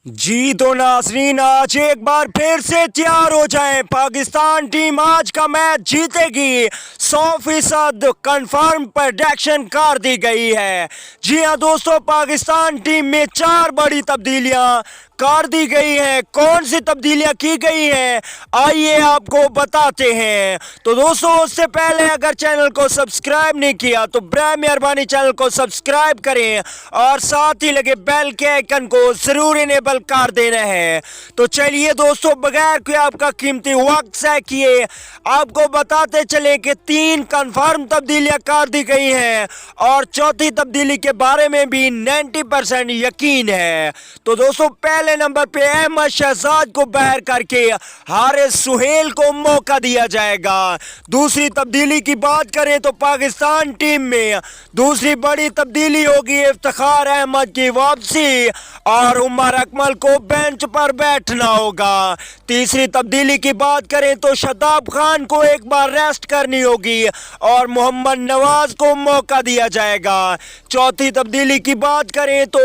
जी तो नाजरीन, आज एक बार फिर से तैयार हो जाएं। पाकिस्तान टीम आज का मैच जीतेगी, 100% कंफर्म प्रेडिक्शन कर दी गई है। जी हाँ दोस्तों, पाकिस्तान टीम में 4 बड़ी तब्दीलियां कर दी गई है। कौन सी तब्दीलियां की गई हैं, आइए आपको बताते हैं। तो दोस्तों, उससे पहले अगर चैनल को सब्सक्राइब नहीं किया तो बराए मेहरबानी चैनल को सब्सक्राइब करें और साथ ही लगे बेल के आइकन को जरूर इनेबल कर देना है। तो चलिए दोस्तों, बगैर कोई आपका कीमती वक्त ज़ाया किए आपको बताते चले कि 3 कंफर्म तब्दीलियां कर दी गई हैं और चौथी तब्दीली के बारे में भी 90% यकीन है। तो दोस्तों, पहले नंबर पे अहमद शहजाद को बाहर करके हारिस सुहेल को मौका दिया जाएगा। दूसरी तब्दीली की बात करें तो पाकिस्तान टीम में दूसरी बड़ी तब्दीली होगी इफ्तिखार अहमद की वापसी और उमर अकमल को बेंच पर बैठना होगा। तीसरी तब्दीली की बात करें तो शादाब खान को एक बार रेस्ट करनी होगी और मोहम्मद नवाज को मौका दिया जाएगा। चौथी तब्दीली की बात करें तो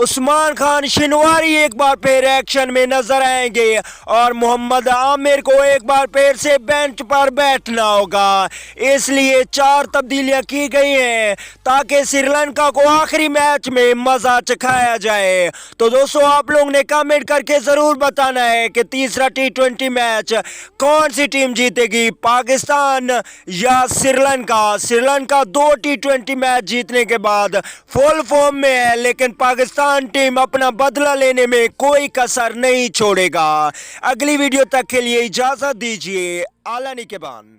उस्मान खान शिनवारी एक बार फिर एक्शन में नजर आएंगे और मोहम्मद आमिर को एक बार फिर से बेंच पर बैठना होगा। इसलिए 4 तब्दीलियां की गई हैं ताकि श्रीलंका को आखिरी मैच में मजा चखाया जाए। तो दोस्तों, आप लोगों ने कमेंट करके जरूर बताना है कि तीसरा T20 मैच कौन सी टीम जीतेगी, पाकिस्तान या श्रीलंका। श्रीलंका 2 T20 मैच जीतने के बाद फुल फॉर्म में है, लेकिन पाकिस्तान टीम अपना बदला लेने में कोई कसर नहीं छोड़ेगा। अगली वीडियो तक के लिए इजाजत दीजिए। आला निकेबान।